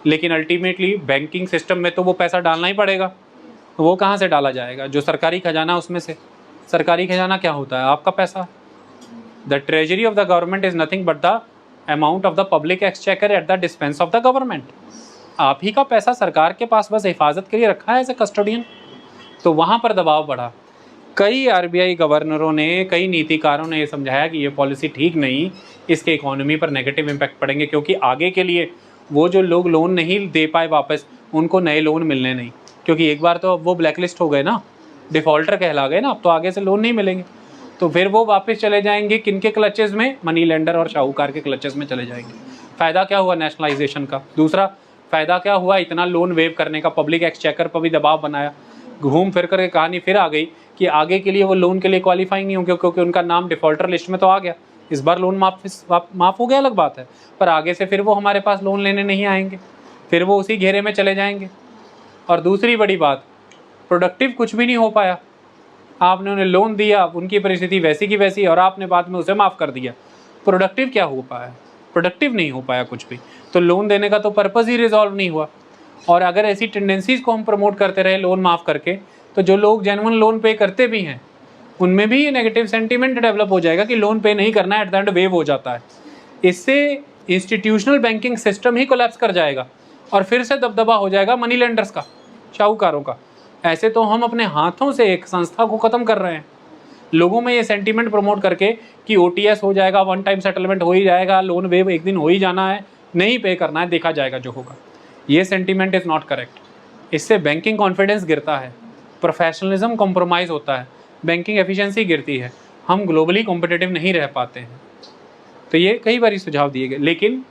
S1: लेकिन अल्टीमेटली बैंकिंग सिस्टम में तो वो पैसा डालना ही पड़ेगा। वो कहाँ से डाला जाएगा? जो सरकारी खजाना उसमें से। सरकारी खजाना क्या होता है? आपका पैसा। The treasury of the government is nothing but the amount of the public exchequer at the dispense of the government. आप ही का पैसा सरकार के पास बस हिफाजत के लिए रखा है एज ए कस्टोडियन। तो वहाँ पर दबाव बढ़ा। कई आरबीआई गवर्नरों ने, कई नीतिकारों ने ये समझाया कि ये पॉलिसी ठीक नहीं, इसके इकोनॉमी पर नेगेटिव इम्पैक्ट पड़ेंगे, क्योंकि आगे के लिए वो जो लोग लोन नहीं दे पाए वापस, उनको नए लोन मिलने नहीं, क्योंकि एक बार तो अब वो ब्लैकलिस्ट हो गए ना, डिफ़ॉल्टर कहला गए ना, अब तो आगे से लोन नहीं मिलेंगे। तो फिर वो वापस चले जाएंगे किनके क्लचेज़ में? मनी लेंडर और शाहूकार के क्लचेज़ में चले जाएंगे। फ़ायदा क्या हुआ नेशनलाइजेशन का? दूसरा फ़ायदा क्या हुआ? इतना लोन वेव करने का, पब्लिक एक्सचेकर पर भी दबाव बनाया। घूम फिर कर कहानी फिर आ गई कि आगे के लिए वो लोन के लिए क्वालिफाई नहीं होंगे, क्योंकि उनका नाम डिफ़ॉल्टर लिस्ट में तो आ गया। इस बार लोन माफ़ हो गया, अलग बात है, पर आगे से फिर वो हमारे पास लोन लेने नहीं आएंगे, फिर वो उसी घेरे में चले जाएंगे। और दूसरी बड़ी बात, प्रोडक्टिव कुछ भी नहीं हो पाया। आपने उन्हें लोन दिया, उनकी परिस्थिति वैसी की वैसी, और आपने बाद में उसे माफ़ कर दिया। प्रोडक्टिव क्या हो पाया? प्रोडक्टिव नहीं हो पाया कुछ भी। तो लोन देने का तो पर्पज़ ही रिजॉल्व नहीं हुआ। और अगर ऐसी टेंडेंसीज़ को हम प्रमोट करते रहे लोन माफ़ करके, तो जो लोग जेन्युइन लोन पे करते भी हैं, उनमें भी ये नेगेटिव सेंटीमेंट डेवलप हो जाएगा कि लोन पे नहीं करना, एट द एंड वेव हो जाता है। इससे इंस्टीट्यूशनल बैंकिंग सिस्टम ही कोलैप्स कर जाएगा और फिर से दबदबा हो जाएगा मनी लेंडर्स का, शाहूकारों का। ऐसे तो हम अपने हाथों से एक संस्था को ख़त्म कर रहे हैं, लोगों में ये सेंटीमेंट प्रमोट करके कि OTS हो जाएगा, वन टाइम सेटलमेंट हो ही जाएगा, लोन वेव एक दिन हो ही जाना है, नहीं पे करना है, देखा जाएगा जो होगा। ये सेंटीमेंट इज़ नॉट करेक्ट। इससे बैंकिंग कॉन्फिडेंस गिरता है, प्रोफेशनलिज्म कॉम्प्रोमाइज़ होता है, बैंकिंग एफिशिएंसी गिरती है, हम ग्लोबली कॉम्पिटिटिव नहीं रह पाते हैं। तो ये कई बार सुझाव दिए गए, लेकिन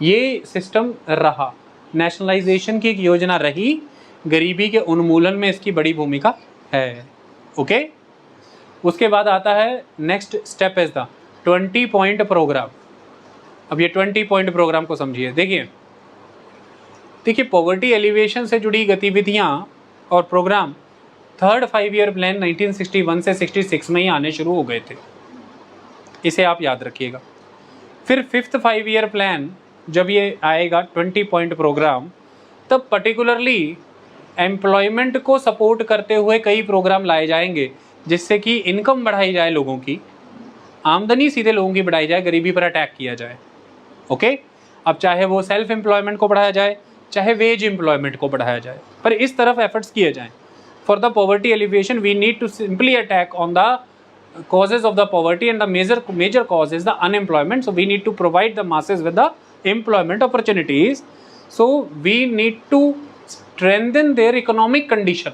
S1: ये सिस्टम रहा, नेशनलाइजेशन की एक योजना रही, गरीबी के उन्मूलन में इसकी बड़ी भूमिका है। ओके, उसके बाद आता है next step is the 20 point programme. अब ये 20 पॉइंट प्रोग्राम को समझिए। देखिए पॉवर्टी एलिवेशन से जुड़ी गतिविधियां और प्रोग्राम थर्ड 5 ईयर प्लान 1961 से 66 में ही आने शुरू हो गए थे, इसे आप याद रखिएगा। फिर 5th 5 ईयर प्लान जब ये आएगा 20 पॉइंट प्रोग्राम, तब पर्टिकुलरली एम्प्लॉयमेंट को सपोर्ट करते हुए कई प्रोग्राम लाए जाएंगे, जिससे कि इनकम बढ़ाई जाए, लोगों की आमदनी सीधे लोगों की बढ़ाई जाए, गरीबी पर अटैक किया जाए। ओके, अब चाहे वो सेल्फ एम्प्लॉयमेंट को बढ़ाया जाए, चाहे वेज एम्प्लॉयमेंट को बढ़ाया जाए, पर इस तरफ एफर्ट्स किए जाएं। For the poverty elevation we need to simply attack on the causes of the poverty, and the major cause is the unemployment. So we need to provide the masses with the employment opportunities. So we need to strengthen their economic condition.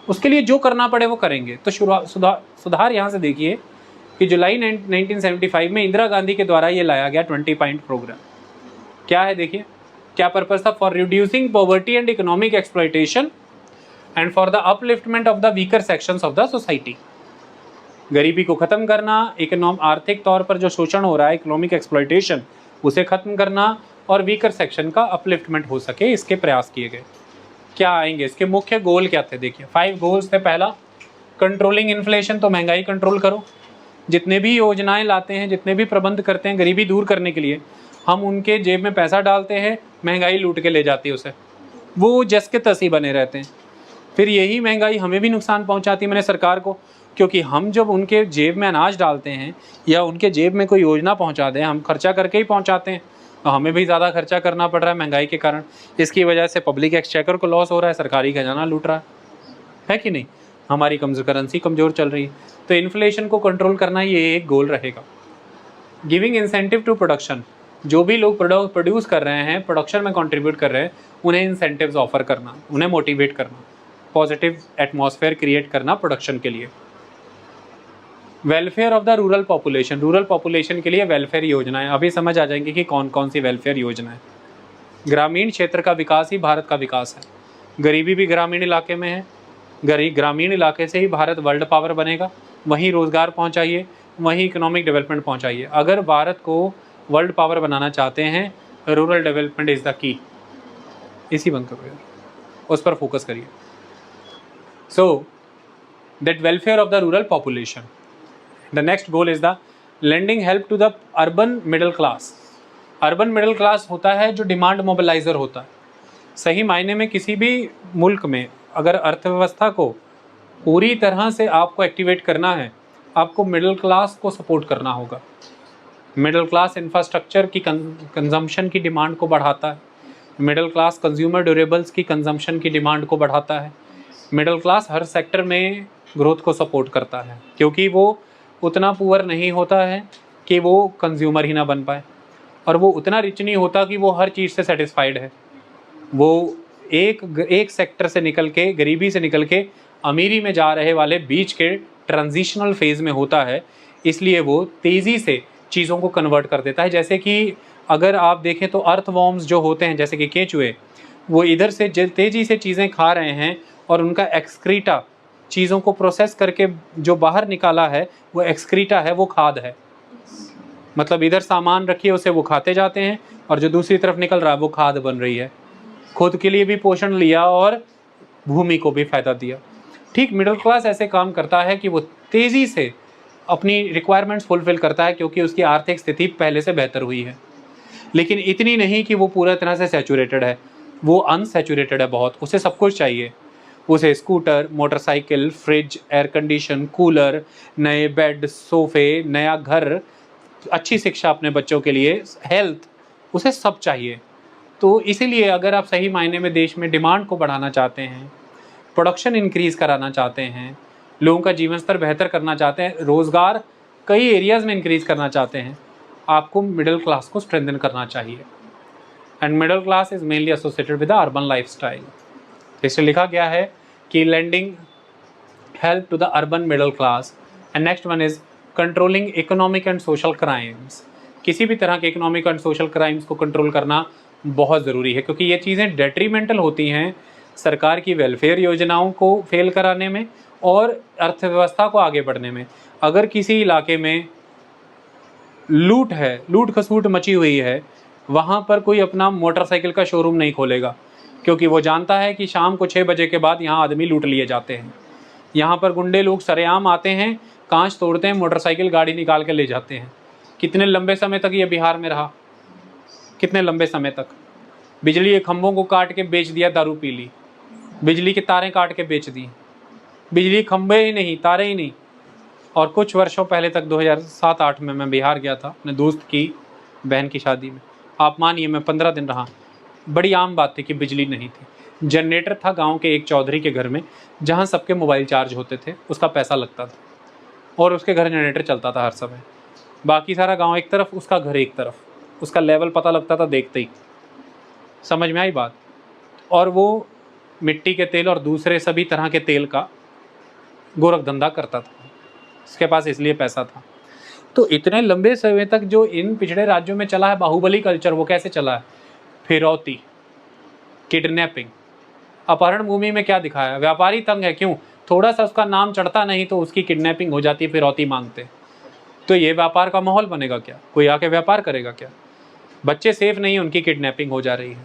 S1: उसके लिए जो करना पड़े वो करेंगे। तो सुधार यहाँ से देखिए कि जुलाई 1975 में इंदिरा गांधी के द्वारा ये लाया गया 20 पॉइंट प्रोग्राम। क्या है देखिए, क्या पर्पस था? For reducing poverty and economic exploitation and for the upliftment of the weaker sections of the society. गरीबी को ख़त्म करना, आर्थिक तौर पर जो शोषण हो रहा है, इकोनॉमिक एक्सप्लॉयटेशन, उसे ख़त्म करना और वीकर सेक्शन का अपलिफ्टमेंट हो सके, इसके प्रयास किए गए। क्या आएंगे इसके मुख्य गोल? क्या थे देखिए, 5 गोल्स थे। पहला, कंट्रोलिंग इन्फ्लेशन, तो महंगाई कंट्रोल करो। जितने भी योजनाएं लाते हैं, जितने भी प्रबंध करते हैं गरीबी दूर करने के लिए, हम उनके जेब में पैसा डालते हैं, महंगाई लूट के ले जाती है उसे, वो जस के तस ही बने रहते हैं। फिर यही महंगाई हमें भी नुकसान पहुंचाती है, मैंने सरकार को, क्योंकि हम जब उनके जेब में अनाज डालते हैं या उनके जेब में कोई योजना पहुंचा दें, हम खर्चा करके ही पहुंचाते हैं, तो हमें भी ज़्यादा खर्चा करना पड़ रहा है महंगाई के कारण। इसकी वजह से पब्लिक एक्सचेकर को लॉस हो रहा है, सरकारी खजाना लूट रहा है कि नहीं, हमारी करेंसी कमज़ोर चल रही है। तो इन्फ्लेशन को कंट्रोल करना ये एक गोल रहेगा। गिविंग इंसेंटिव टू प्रोडक्शन, जो भी लोग प्रोड्यूस कर रहे हैं, प्रोडक्शन में कंट्रीब्यूट कर रहे हैं, उन्हें इंसेंटिव्स ऑफर करना, उन्हें मोटिवेट करना, पॉजिटिव एटमॉस्फेयर क्रिएट करना प्रोडक्शन के लिए। Welfare of the rural population के लिए वेलफेयर योजनाएं, अभी समझ आ जाएंगी कि कौन कौन सी वेलफेयर योजनाएं। ग्रामीण क्षेत्र का विकास ही भारत का विकास है। गरीबी भी ग्रामीण इलाके में है, ग्रामीण इलाके से ही भारत वर्ल्ड पावर बनेगा। वहीं रोज़गार पहुंचाइए, वहीं इकोनॉमिक डेवलपमेंट पहुंचाइए। अगर भारत को वर्ल्ड पावर बनाना चाहते हैं, rural development is the key. इसी बंद करो यार, उस पर फोकस करिए। सो that welfare of the rural population. The next goal is the lending help to the urban middle class. Urban middle class होता है जो डिमांड मोबिलाइज़र होता है। सही मायने में किसी भी मुल्क में अगर अर्थव्यवस्था को पूरी तरह से आपको एक्टिवेट करना है, आपको मिडिल क्लास को सपोर्ट करना होगा। मिडिल क्लास इंफ्रास्ट्रक्चर की कंजम्पशन की डिमांड को बढ़ाता है, मिडिल क्लास कंज्यूमर ड्यूरेबल्स की कंजम्पशन की डिमांड को बढ़ाता है, मिडिल क्लास हर सेक्टर में ग्रोथ को सपोर्ट करता है, क्योंकि वो उतना पुअर नहीं होता है कि वो कंज्यूमर ही ना बन पाए, और वो उतना रिच नहीं होता कि वो हर चीज़ से सेटिस्फाइड है। वो एक सेक्टर से निकल के, गरीबी से निकल के अमीरी में जा रहे वाले बीच के ट्रांजिशनल फेज़ में होता है, इसलिए वो तेज़ी से चीज़ों को कन्वर्ट कर देता है। जैसे कि अगर आप देखें तो अर्थवॉर्म्स जो होते हैं, जैसे कि केंचुए, वो इधर से तेज़ी से चीज़ें खा रहे हैं और उनका एक्सक्रीटा, चीज़ों को प्रोसेस करके जो बाहर निकाला है वो एक्सक्रीटा है, वो खाद है। मतलब इधर सामान रखिए उसे वो खाते जाते हैं और जो दूसरी तरफ निकल रहा है वो खाद बन रही है। खुद के लिए भी पोषण लिया और भूमि को भी फ़ायदा दिया। ठीक मिडिल क्लास ऐसे काम करता है कि वो तेज़ी से अपनी रिक्वायरमेंट्स फुलफ़िल करता है, क्योंकि उसकी आर्थिक स्थिति पहले से बेहतर हुई है। लेकिन इतनी नहीं कि वो पूरा तरह से सैचुरेटेड है, वो अनसैचुरेटेड है बहुत। उसे सब कुछ चाहिए। उसे scooter, motorcycle, fridge, air condition, cooler, नए बेड, सोफ़े, नया घर, अच्छी शिक्षा अपने बच्चों के लिए, हेल्थ, उसे सब चाहिए। तो इसीलिए अगर आप सही मायने में देश में डिमांड को बढ़ाना चाहते हैं, प्रोडक्शन इंक्रीज़ कराना चाहते हैं, लोगों का जीवन स्तर बेहतर करना चाहते हैं, रोज़गार कई एरियाज़ में इंक्रीज़ करना चाहते हैं, आपको मिडिल क्लास को स्ट्रेंथन करना चाहिए। And middle class is mainly associated with the urban lifestyle. इसलिए लिखा गया है कि lending help to the urban middle class. And next one is controlling economic and social crimes. किसी भी तरह के इकोनॉमिक एंड सोशल क्राइम्स को कंट्रोल करना बहुत ज़रूरी है, क्योंकि ये चीज़ें डेट्रीमेंटल होती हैं सरकार की वेलफेयर योजनाओं को फेल कराने में और अर्थव्यवस्था को आगे बढ़ने में। अगर किसी इलाके में लूट है, लूट खसूट मची हुई है, वहाँ पर कोई अपना मोटरसाइकिल का शोरूम नहीं खोलेगा, क्योंकि वो जानता है कि शाम को 6 बजे के बाद यहाँ आदमी लूट लिए जाते हैं। यहाँ पर गुंडे लोग सरेआम आते हैं, कांच तोड़ते हैं, मोटरसाइकिल गाड़ी निकाल के ले जाते हैं। कितने लंबे समय तक ये बिहार में रहा, कितने लंबे समय तक। बिजली के खंभों को काट के बेच दिया, दारू पी ली, बिजली के तारें काट के बेच दी, बिजली खंभे ही नहीं, तारे ही नहीं। और कुछ वर्षों पहले तक 2007-8 में मैं बिहार गया था अपने दोस्त की बहन की शादी में। आप मानिए मैं 15 दिन रहा। बड़ी आम बात थी कि बिजली नहीं थी। जनरेटर था गांव के एक चौधरी के घर में, जहां सबके मोबाइल चार्ज होते थे, उसका पैसा लगता था और उसके घर जनरेटर चलता था हर समय। बाकी सारा गांव एक तरफ, उसका घर एक तरफ, उसका लेवल पता लगता था देखते ही। समझ में आई बात। और वो मिट्टी के तेल और दूसरे सभी तरह के तेल का गोरख धंधा करता था, उसके पास इसलिए पैसा था। तो इतने लंबे समय तक जो इन पिछड़े राज्यों में चला है बाहुबली कल्चर, वो कैसे चला है? फिरौती, किडनैपिंग, अपहरण भूमि में क्या दिखाया? व्यापारी तंग है, क्यों? थोड़ा सा उसका नाम चढ़ता नहीं तो उसकी किडनैपिंग हो जाती है, फिरौती मांगते। तो ये व्यापार का माहौल बनेगा क्या? कोई आके व्यापार करेगा क्या? बच्चे सेफ नहीं, उनकी किडनैपिंग हो जा रही है।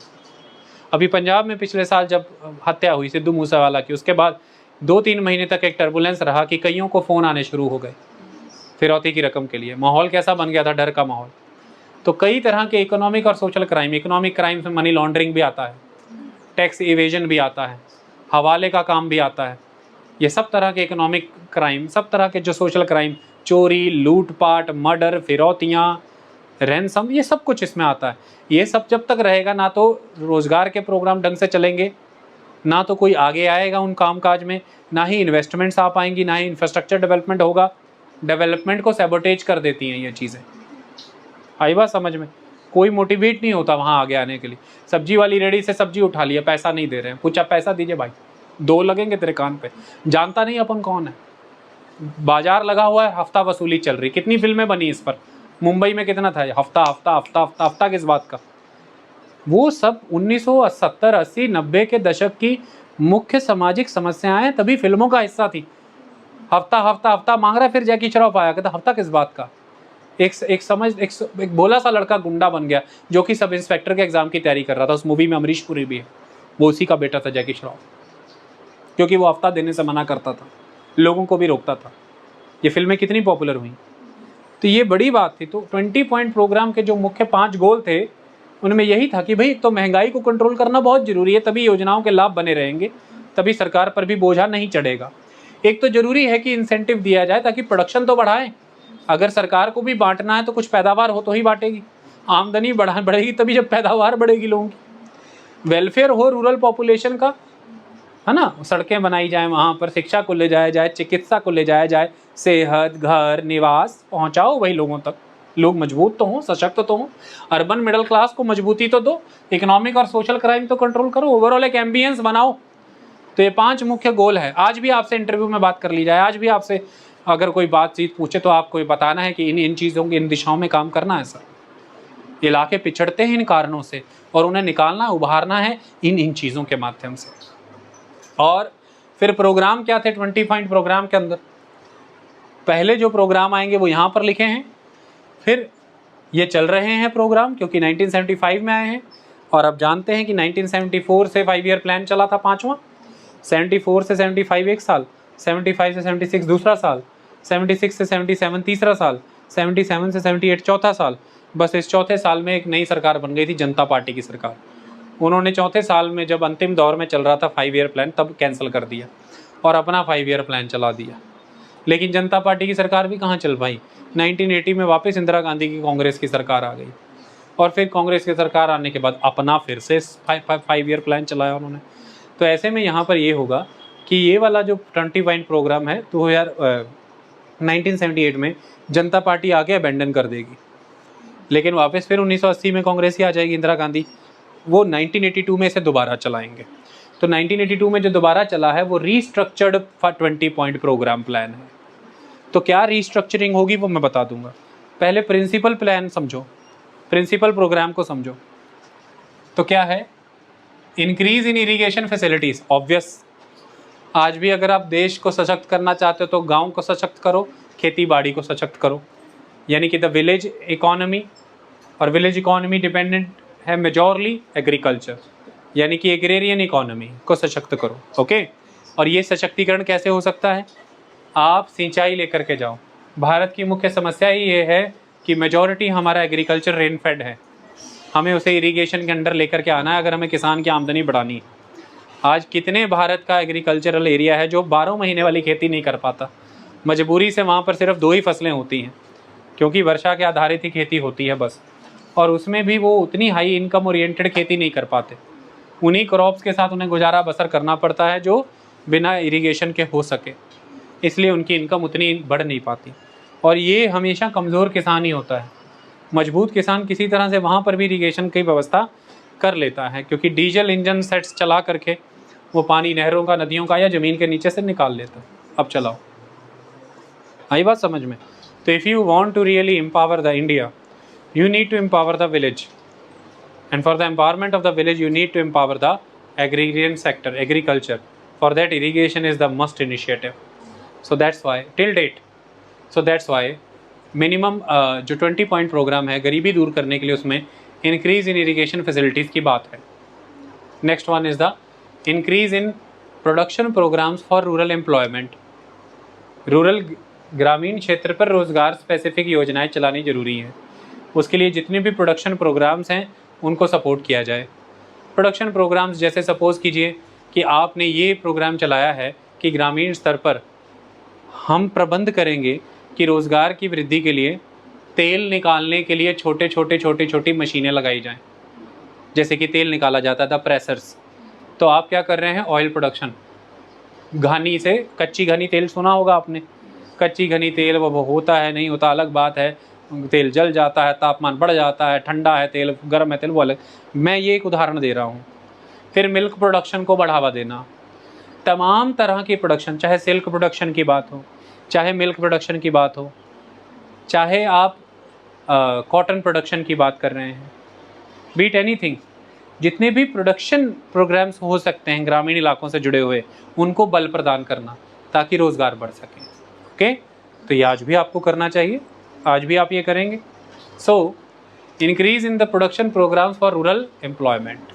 S1: अभी पंजाब में पिछले साल जब हत्या हुई सिद्धू मूसेवाला की, उसके बाद 2-3 महीने तक एक टर्बुलेंस रहा कि कईयों को फ़ोन आने शुरू हो गए फिरौती की रकम के लिए। माहौल कैसा बन गया था? डर का माहौल। तो कई तरह के इकोनॉमिक और सोशल क्राइम, इकोनॉमिक क्राइम्स में मनी लॉन्ड्रिंग भी आता है, टैक्स इवेजन भी आता है, हवाले का काम भी आता है। ये सब तरह के इकोनॉमिक क्राइम, सब तरह के जो सोशल क्राइम, चोरी, लूटपाट, मर्डर, फिरौतियाँ, रैनसम, ये सब कुछ इसमें आता है। ये सब जब तक रहेगा, ना तो रोज़गार के प्रोग्राम ढंग से चलेंगे, ना तो कोई आगे आएगा उन कामकाज में, ना ही इन्वेस्टमेंट्स आ पाएंगी, ना ही इंफ्रास्ट्रक्चर डेवलपमेंट होगा। डेवलपमेंट को सैबोटेज कर देती हैं ये चीज़ें। आई बात समझ में? कोई मोटिवेट नहीं होता वहाँ आगे आने के लिए। सब्जी वाली रेडी से सब्जी उठा लिया, पैसा नहीं दे रहे हैं, पूछा पैसा दीजिए भाई, 2 लगेंगे तेरे कान पे। जानता नहीं अपन कौन है। बाजार लगा हुआ है, हफ्ता वसूली चल रही। कितनी फिल्में बनी इस पर। मुंबई में कितना था, हफ्ता हफ्ता हफ्ता हफ्ता हफ्ता किस बात का? वो सब 1970, 80, 90 के दशक की मुख्य सामाजिक समस्याएं तभी फिल्मों का हिस्सा थी। हफ्ता हफ्ता हफ्ता मांग रहा है, फिर जैकी श्रॉफ आया, कहता हफ्ता किस बात का? एक भोला सा लड़का गुंडा बन गया जो कि सब इंस्पेक्टर के एग्जाम की तैयारी कर रहा था। उस मूवी में अमरीश पुरी भी है, वो उसी का बेटा था जैकी श्रॉफ, क्योंकि वो हफ्ता देने से मना करता था। लोगों को भी रोकता था। ये फिल्में कितनी पॉपुलर हुई, तो ये बड़ी बात थी। तो 20 पॉइंट प्रोग्राम के जो मुख्य 5 गोल थे उनमें यही था कि भाई एक तो महंगाई को कंट्रोल करना बहुत जरूरी है, तभी योजनाओं के लाभ बने रहेंगे, तभी सरकार पर भी बोझा नहीं चढ़ेगा। एक तो जरूरी है कि इंसेंटिव दिया जाए ताकि प्रोडक्शन तो बढ़ाएं। अगर सरकार को भी बांटना है तो कुछ पैदावार हो तो ही बांटेगी, आमदनी बढ़ेगी तभी जब पैदावार बढ़ेगी लोगों की। वेलफेयर हो रूरल पॉपुलेशन का, है ना, सड़कें बनाई जाए, वहाँ पर शिक्षा को ले जाया जाए, चिकित्सा को ले जाया जाए, सेहत, घर, निवास पहुँचाओ वही लोगों तक, लोग मजबूत तो हों, सशक्त तो हों। अर्बन मिडिल क्लास को मजबूती तो दो, इकोनॉमिक और सोशल क्राइम तो कंट्रोल करो, ओवरऑल एक एम्बियंस बनाओ। तो ये 5 मुख्य गोल है। आज भी आपसे इंटरव्यू में बात कर ली जाए, आज भी आपसे अगर कोई बातचीत पूछे तो आपको ये बताना है कि इन चीज़ों की, इन दिशाओं में काम करना है सर। इलाके पिछड़ते हैं इन कारणों से और उन्हें निकालना, उभारना है इन चीज़ों के माध्यम से। और फिर प्रोग्राम क्या थे 20 पॉइंट प्रोग्राम के अंदर? पहले जो प्रोग्राम आएंगे वो यहाँ पर लिखे हैं, फिर ये चल रहे हैं प्रोग्राम क्योंकि 1975 में आए हैं। और अब जानते हैं कि 1974 से 5 ईयर प्लान चला था, 5वां। 74 से 75 एक साल, 75 से 76 दूसरा साल, 76 से 77 तीसरा साल, 77 से 78 चौथा साल। बस इस चौथे साल में एक नई सरकार बन गई थी, जनता पार्टी की सरकार। उन्होंने चौथे साल में जब अंतिम दौर में चल रहा था 5 ईयर प्लान, तब कैंसिल कर दिया और अपना 5 ईयर प्लान चला दिया। लेकिन जनता पार्टी की सरकार भी कहाँ चल पाई। 1980 में वापस इंदिरा गांधी की कांग्रेस की सरकार आ गई और फिर कांग्रेस की सरकार आने के बाद अपना फिर से 5 ईयर प्लान चलाया उन्होंने। तो ऐसे में यहाँ पर ये होगा कि ये वाला जो 20 पॉइंट प्रोग्राम है 1978 में जनता पार्टी आके अबेंडन कर देगी, लेकिन वापस फिर 1980 में कांग्रेस ही आ जाएगी, इंदिरा गांधी। वो 1982 में इसे दोबारा चलाएंगे। तो 1982 में जो दोबारा चला है वो रीस्ट्रक्चर्ड 20 पॉइंट प्रोग्राम प्लान है। तो क्या रीस्ट्रक्चरिंग होगी वो मैं बता दूंगा। पहले प्रिंसिपल प्लान समझो, प्रिंसिपल प्रोग्राम को समझो। तो क्या है? Increase in irrigation facilities. Obvious, आज भी अगर आप देश को सशक्त करना चाहते हो तो गांव को सशक्त करो, खेती बाड़ी को सशक्त करो, यानी कि द विलेज इकोनॉमी। और विलेज इकोनॉमी डिपेंडेंट है मेजॉरली एग्रीकल्चर, यानी कि एग्रेरियन इकोनॉमी को सशक्त करो। ओके, और ये सशक्तिकरण कैसे हो सकता है? आप सिंचाई लेकर के जाओ। भारत की मुख्य समस्या ही ये है कि मेजॉरिटी हमारा एग्रीकल्चर रेन फेड है, हमें उसे इरिगेशन के अंडर लेकर के आना है अगर हमें किसान की आमदनी बढ़ानी है। आज कितने भारत का एग्रीकल्चरल एरिया है जो 12 महीने वाली खेती नहीं कर पाता, मजबूरी से वहाँ पर सिर्फ 2 ही फसलें होती हैं क्योंकि वर्षा के आधारित ही खेती होती है बस, और उसमें भी वो उतनी हाई इनकम ओरिएंटेड खेती नहीं कर पाते। उन्हीं क्रॉप्स के साथ उन्हें गुजारा बसर करना पड़ता है जो बिना इरिगेशन के हो सके, इसलिए उनकी इनकम उतनी बढ़ नहीं पाती। और ये हमेशा कमज़ोर किसान ही होता है। मजबूत किसान किसी तरह से वहाँ पर भी इरिगेशन की व्यवस्था कर लेता है क्योंकि डीजल इंजन सेट्स चला करके वो पानी नहरों का, नदियों का या ज़मीन के नीचे से निकाल लेता है। अब चलाओ, आई बात समझ में? तो if you want to really empower the India, you need to empower the village, and for the empowerment of the village you need to empower the agrarian sector, agriculture. For that irrigation is the must initiative. So that's why till date, so that's why minimum जो 20 point programme है गरीबी दूर करने के लिए उसमें increase in irrigation facilities की बात है। Next one is the increase in production programmes for rural employment. Rural ग्रामीण क्षेत्र पर रोज़गार स्पेसिफिक योजनाएं चलानी जरूरी हैं। उसके लिए जितने भी प्रोडक्शन प्रोग्राम्स हैं उनको सपोर्ट किया जाए। प्रोडक्शन प्रोग्राम्स जैसे सपोज़ कीजिए कि आपने ये प्रोग्राम चलाया है कि ग्रामीण स्तर पर हम प्रबंध करेंगे कि रोज़गार की वृद्धि के लिए तेल निकालने के लिए छोटी मशीनें लगाई जाएं। जैसे कि तेल निकाला जाता था प्रेसर्स, तो आप क्या कर रहे हैं? ऑयल प्रोडक्शन, घानी से, कच्ची घनी तेल सुना होगा आपने, कच्ची घनी तेल वो होता है नहीं होता अलग बात है, तेल जल जाता है, तापमान बढ़ जाता है, ठंडा है तेल, गर्म है तेल, वो अलग। मैं ये एक उदाहरण दे रहा हूँ। फिर मिल्क प्रोडक्शन को बढ़ावा देना, तमाम तरह की प्रोडक्शन, चाहे सिल्क प्रोडक्शन की बात हो, चाहे मिल्क प्रोडक्शन की बात हो, चाहे आप कॉटन प्रोडक्शन की बात कर रहे हैं, बीट एनीथिंग, जितने भी प्रोडक्शन प्रोग्राम्स हो सकते हैं ग्रामीण इलाकों से जुड़े हुए, उनको बल प्रदान करना ताकि रोज़गार बढ़ सके। ओके, तो ये आज भी आपको करना चाहिए, आज भी आप ये करेंगे। So increase in the production programmes for rural employment.